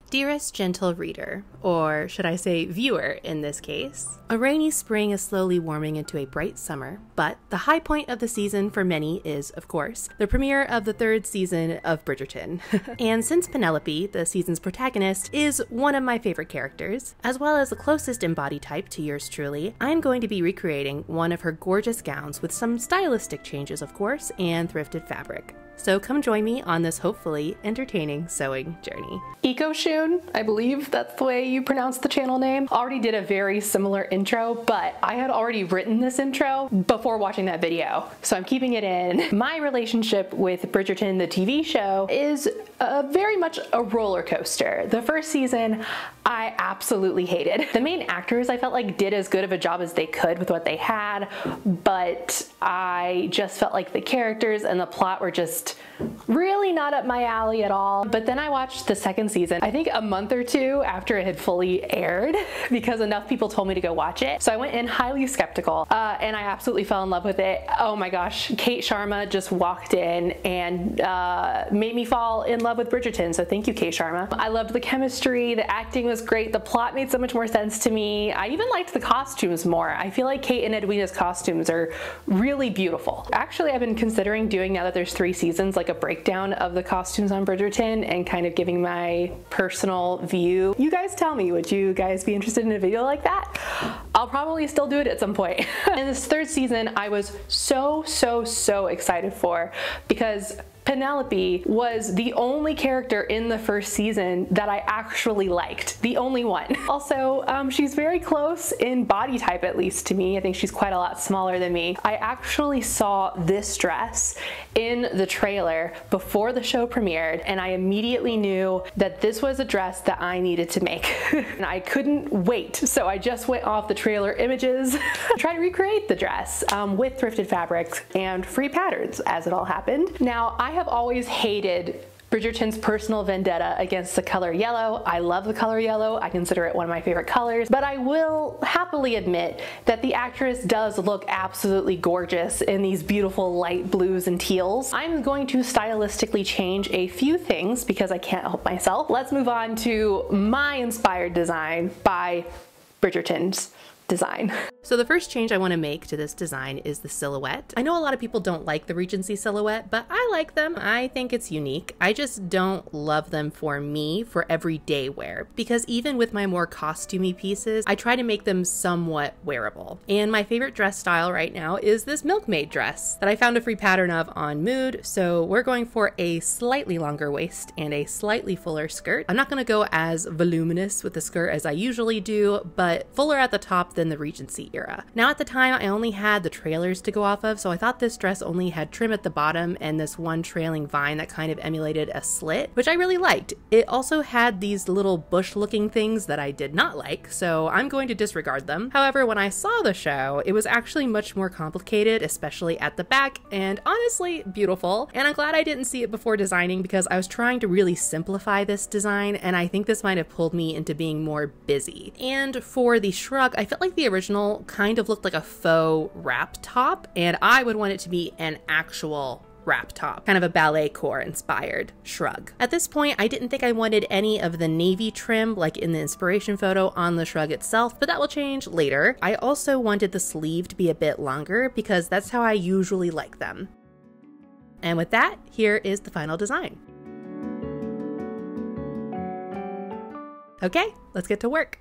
Dearest Gentle Reader, or should I say viewer in this case. A rainy spring is slowly warming into a bright summer, but the high point of the season for many is, of course, the premiere of the third season of Bridgerton. And since Penelope, the season's protagonist, is one of my favorite characters, as well as the closest in body type to yours truly, I'm going to be recreating one of her gorgeous gowns with some stylistic changes, of course, and thrifted fabric. So come join me on this hopefully entertaining sewing journey. EcoShoon, I believe that's the way you pronounce the channel name, already did a very similar intro, but I had already written this intro before watching that video, so I'm keeping it in. My relationship with Bridgerton, the TV show, is very much a roller coaster. The first season, I absolutely hated. The main actors, I felt like, did as good of a job as they could with what they had, but I just felt like the characters and the plot were just really not up my alley at all. But then I watched the second season, I think a month or two after it had fully aired, because enough people told me to go watch it. So I went in highly skeptical, and I absolutely fell in love with it. Oh my gosh, Kate Sharma just walked in and made me fall in love with Bridgerton, so thank you, Kate Sharma. I loved the chemistry, the acting was great, the plot made so much more sense to me. I even liked the costumes more. I feel like Kate and Edwina's costumes are really beautiful. Actually, I've been considering doing, now that there's 3 seasons, like a breakdown of the costumes on Bridgerton and kind of giving my personal view. You guys tell me, would you guys be interested in a video like that? I'll probably still do it at some point. And this third season I was so excited for, because Penelope was the only character in the first season that I actually liked. The only one. Also, she's very close in body type, at least to me. I think she's quite a lot smaller than me. I actually saw this dress in the trailer before the show premiered, and I immediately knew that this was a dress that I needed to make. And I couldn't wait, so I just went off the trailer images to try to recreate the dress with thrifted fabrics and free patterns, as it all happened. Now, I have always hated Bridgerton's personal vendetta against the color yellow. I love the color yellow. I consider it one of my favorite colors, but I will happily admit that the actress does look absolutely gorgeous in these beautiful light blues and teals. I'm going to stylistically change a few things because I can't help myself. Let's move on to my inspired design by Bridgerton's design. So the first change I want to make to this design is the silhouette. I know a lot of people don't like the Regency silhouette, but I like them. I think it's unique. I just don't love them for me for everyday wear, because even with my more costumey pieces, I try to make them somewhat wearable. And my favorite dress style right now is this milkmaid dress that I found a free pattern of on Mood. So we're going for a slightly longer waist and a slightly fuller skirt. I'm not going to go as voluminous with the skirt as I usually do, but fuller at the top than the Regency era. Now, at the time, I only had the trailers to go off of, so I thought this dress only had trim at the bottom and this one trailing vine that kind of emulated a slit, which I really liked. It also had these little bush looking things that I did not like, so I'm going to disregard them. However, when I saw the show, it was actually much more complicated, especially at the back, and honestly beautiful. And I'm glad I didn't see it before designing, because I was trying to really simplify this design, and I think this might have pulled me into being more busy. And for the shrug, I felt like the original kind of looked like a faux wrap top, and I would want it to be an actual wrap top, kind of a ballet core inspired shrug. At this point, I didn't think I wanted any of the navy trim like in the inspiration photo on the shrug itself, but that will change later. I also wanted the sleeve to be a bit longer because that's how I usually like them. And with that, here is the final design. Okay, let's get to work.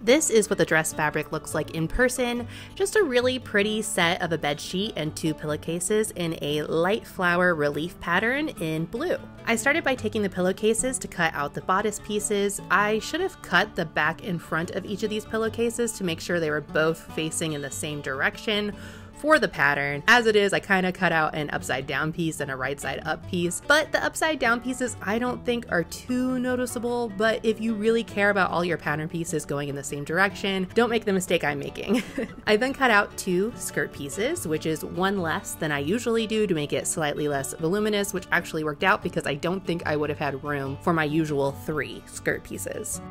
This is what the dress fabric looks like in person. Just a really pretty set of a bed sheet and 2 pillowcases in a light flower relief pattern in blue. I started by taking the pillowcases to cut out the bodice pieces. I should have cut the back and front of each of these pillowcases to make sure they were both facing in the same direction for the pattern. As it is, I kind of cut out an upside down piece and a right side up piece, but the upside down pieces I don't think are too noticeable, but if you really care about all your pattern pieces going in the same direction, don't make the mistake I'm making. I then cut out 2 skirt pieces, which is 1 less than I usually do to make it slightly less voluminous, which actually worked out because I don't think I would have had room for my usual 3 skirt pieces.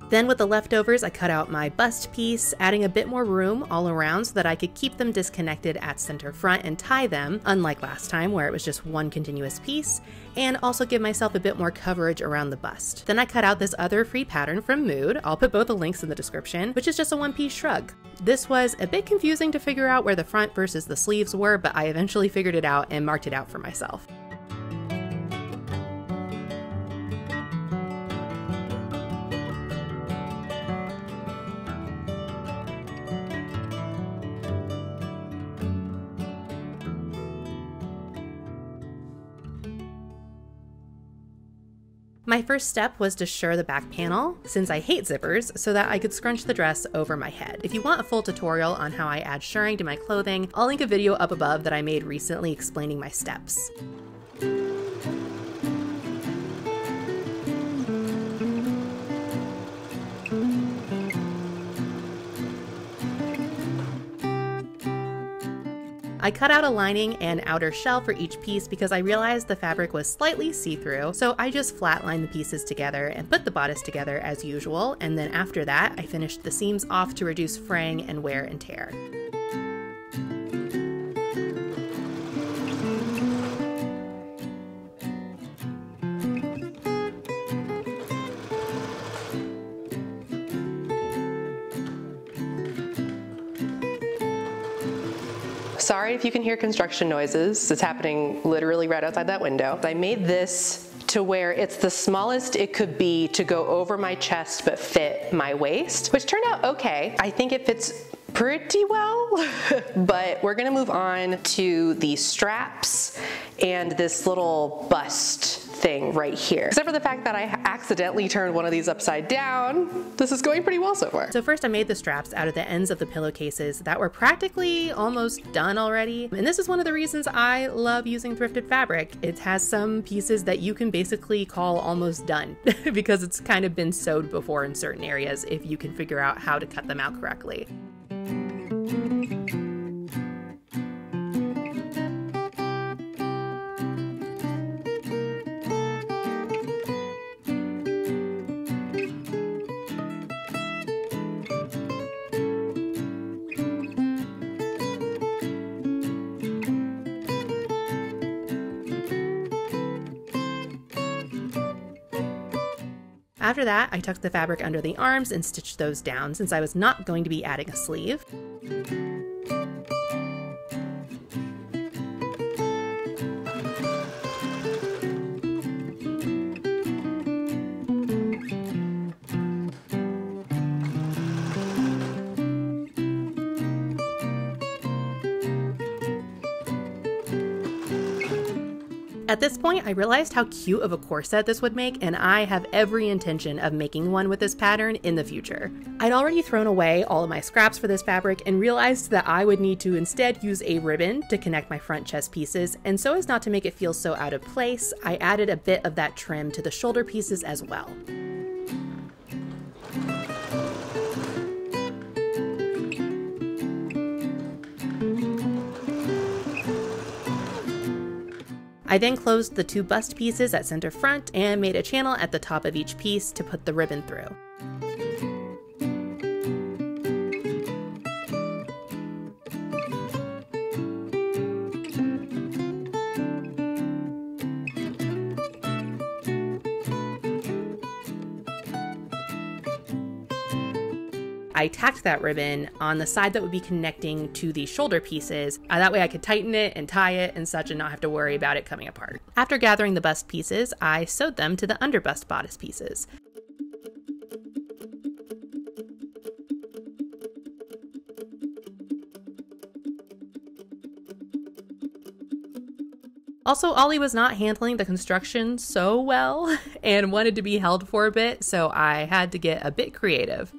Then with the leftovers, I cut out my bust piece, adding a bit more room all around so that I could keep them disconnected at center front and tie them, unlike last time where it was just one continuous piece, and also give myself a bit more coverage around the bust. Then I cut out this other free pattern from Mood, I'll put both the links in the description, which is just a one-piece shrug. This was a bit confusing to figure out where the front versus the sleeves were, but I eventually figured it out and marked it out for myself. My first step was to sure the back panel, since I hate zippers, so that I could scrunch the dress over my head. If you want a full tutorial on how I add shirring to my clothing, I'll link a video up above that I made recently explaining my steps. I cut out a lining and outer shell for each piece because I realized the fabric was slightly see-through, so I just flatlined the pieces together and put the bodice together as usual, and then after that I finished the seams off to reduce fraying and wear and tear. Sorry if you can hear construction noises. It's happening literally right outside that window. I made this to where it's the smallest it could be to go over my chest but fit my waist, which turned out okay. I think it fits pretty well, but we're gonna move on to the straps and this little bust thing right here. Except for the fact that I accidentally turned one of these upside down, this is going pretty well so far. So first I made the straps out of the ends of the pillowcases that were practically almost done already. And this is one of the reasons I love using thrifted fabric. It has some pieces that you can basically call almost done because it's kind of been sewed before in certain areas if you can figure out how to cut them out correctly. After that, I tucked the fabric under the arms and stitched those down since I was not going to be adding a sleeve. At this point, I realized how cute of a corset this would make, and I have every intention of making one with this pattern in the future. I'd already thrown away all of my scraps for this fabric and realized that I would need to instead use a ribbon to connect my front chest pieces, and so as not to make it feel so out of place, I added a bit of that trim to the shoulder pieces as well. I then closed the two bust pieces at center front and made a channel at the top of each piece to put the ribbon through. I tacked that ribbon on the side that would be connecting to the shoulder pieces. That way I could tighten it and tie it and such and not have to worry about it coming apart. After gathering the bust pieces, I sewed them to the underbust bodice pieces. Also, Ollie was not handling the construction so well and wanted to be held for a bit, so I had to get a bit creative.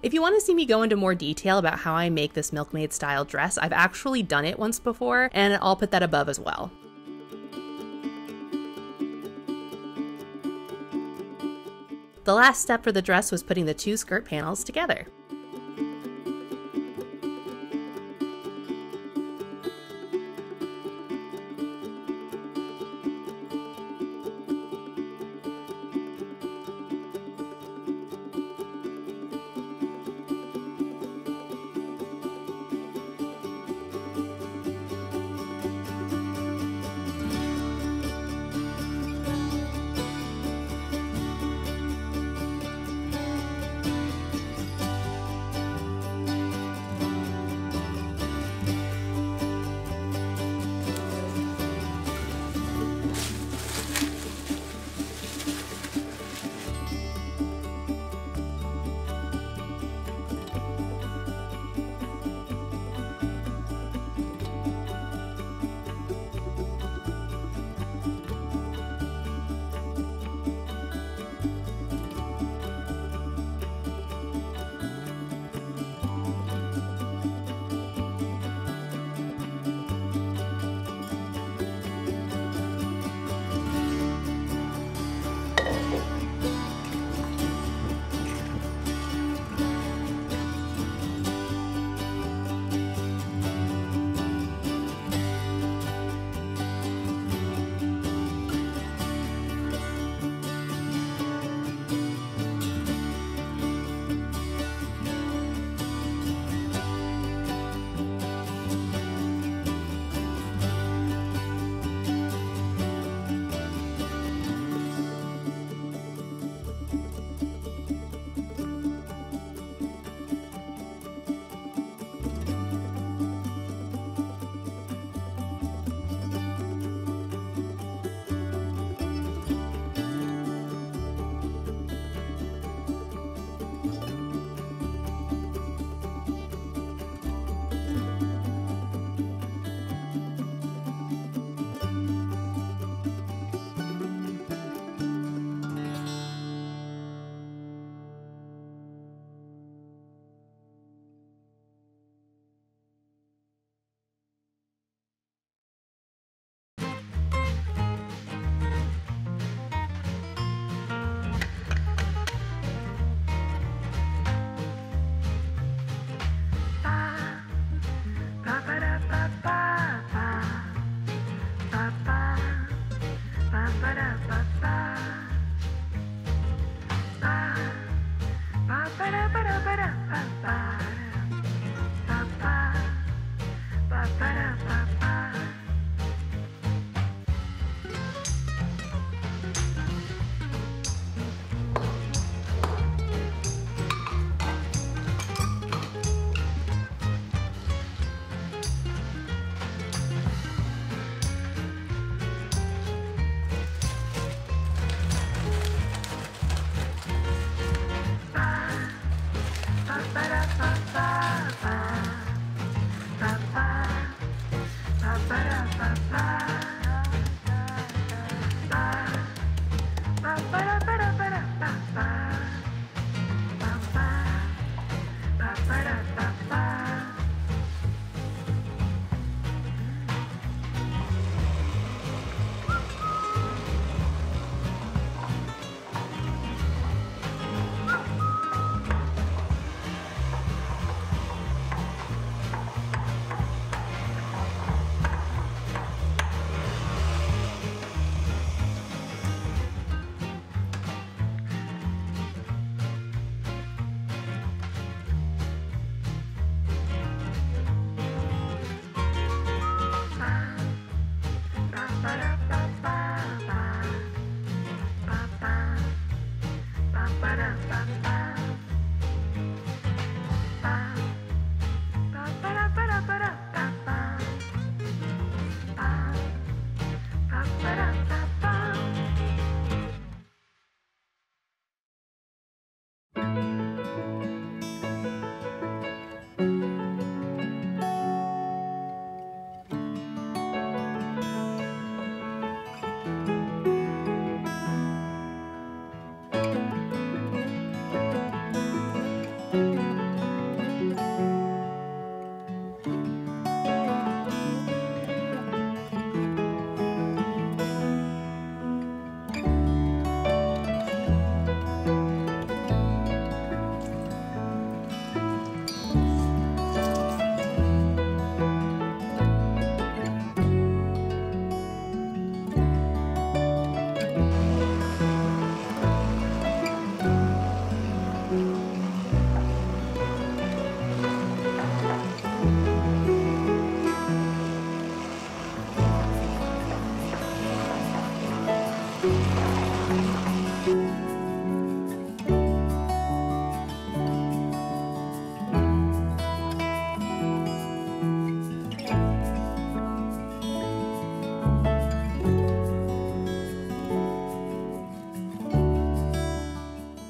If you want to see me go into more detail about how I make this milkmaid style dress, I've actually done it once before, and I'll put that above as well. The last step for the dress was putting the two skirt panels together.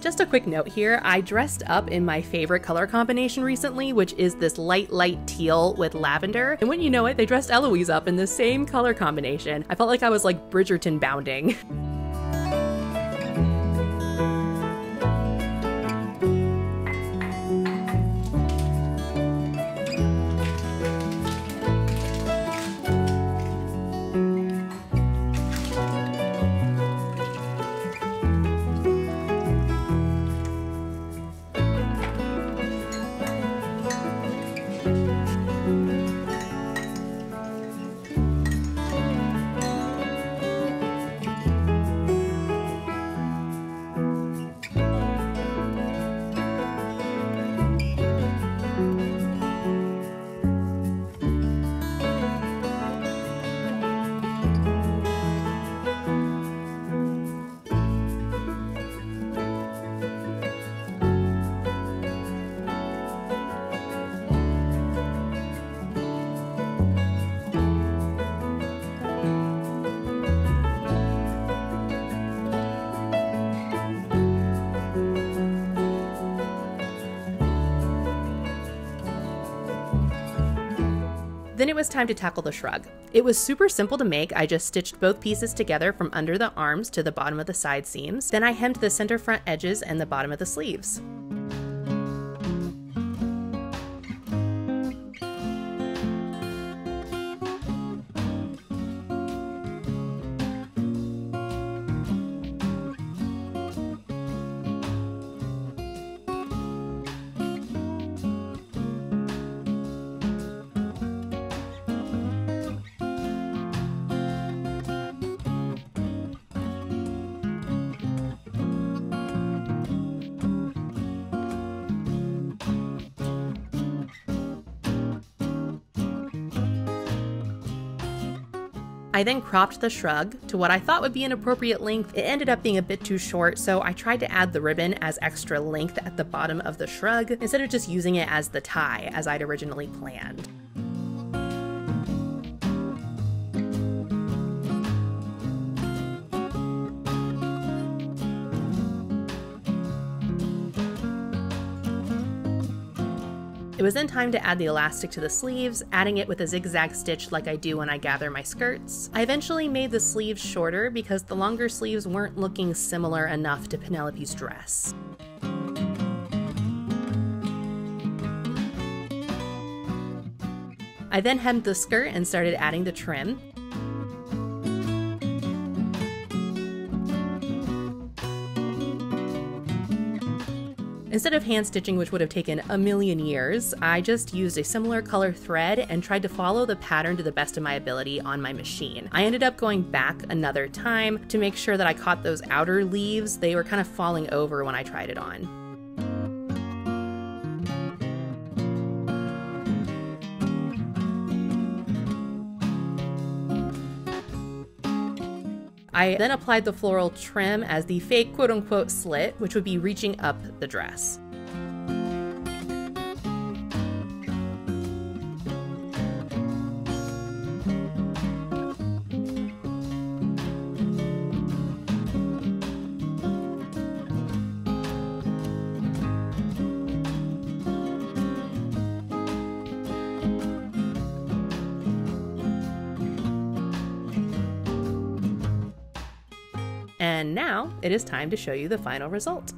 Just a quick note here, I dressed up in my favorite color combination recently, which is this light teal with lavender. And wouldn't you know it, they dressed Eloise up in the same color combination. I felt like I was like Bridgerton bounding. Then it was time to tackle the shrug. It was super simple to make. I just stitched both pieces together from under the arms to the bottom of the side seams. Then I hemmed the center front edges and the bottom of the sleeves. I then cropped the shrug to what I thought would be an appropriate length. It ended up being a bit too short, so I tried to add the ribbon as extra length at the bottom of the shrug instead of just using it as the tie as I'd originally planned. It was then time to add the elastic to the sleeves, adding it with a zigzag stitch like I do when I gather my skirts. I eventually made the sleeves shorter because the longer sleeves weren't looking similar enough to Penelope's dress. I then hemmed the skirt and started adding the trim. Instead of hand stitching, which would have taken a million years, I just used a similar color thread and tried to follow the pattern to the best of my ability on my machine. I ended up going back another time to make sure that I caught those outer leaves. They were kind of falling over when I tried it on. I then applied the floral trim as the fake quote-unquote slit, which would be reaching up the dress. And now it is time to show you the final result.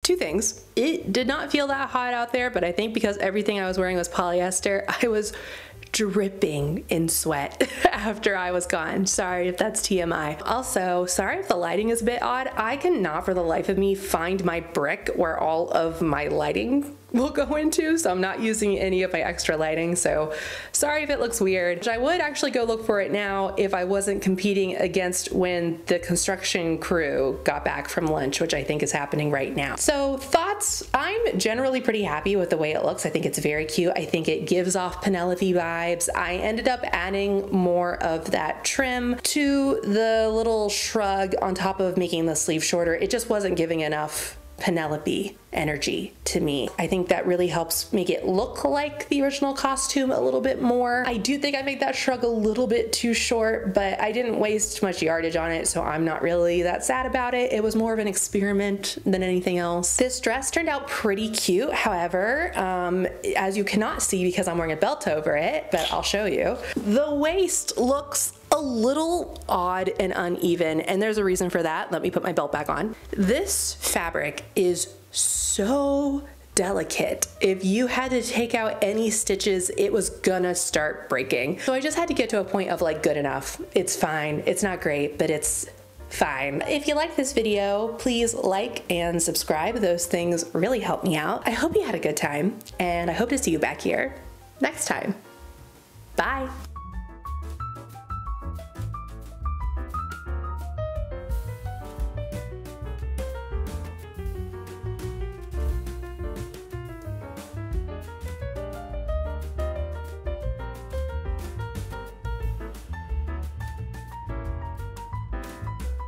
Two things. It did not feel that hot out there, but I think because everything I was wearing was polyester, I was dripping in sweat after I was gone. Sorry if that's TMI. Also, sorry if the lighting is a bit odd. I cannot for the life of me find my brick where all of my lighting will go into, so I'm not using any of my extra lighting, so sorry if it looks weird. I would actually go look for it now if I wasn't competing against when the construction crew got back from lunch, which I think is happening right now. So thoughts, I'm generally pretty happy with the way it looks. I think it's very cute. I think it gives off Penelope vibes. I ended up adding more of that trim to the little shrug on top of making the sleeve shorter. It just wasn't giving enough Penelope energy to me. I think that really helps make it look like the original costume a little bit more. I do think I made that shrug a little bit too short, but I didn't waste much yardage on it, so I'm not really that sad about it. It was more of an experiment than anything else. This dress turned out pretty cute, however, as you cannot see because I'm wearing a belt over it, but I'll show you. The waist looks a little odd and uneven, and there's a reason for that. Let me put my belt back on. This fabric is so delicate. If you had to take out any stitches, it was gonna start breaking. So I just had to get to a point of like, good enough. It's fine. It's not great, but it's fine. If you like this video, please like and subscribe. Those things really help me out. I hope you had a good time, and I hope to see you back here next time. Bye.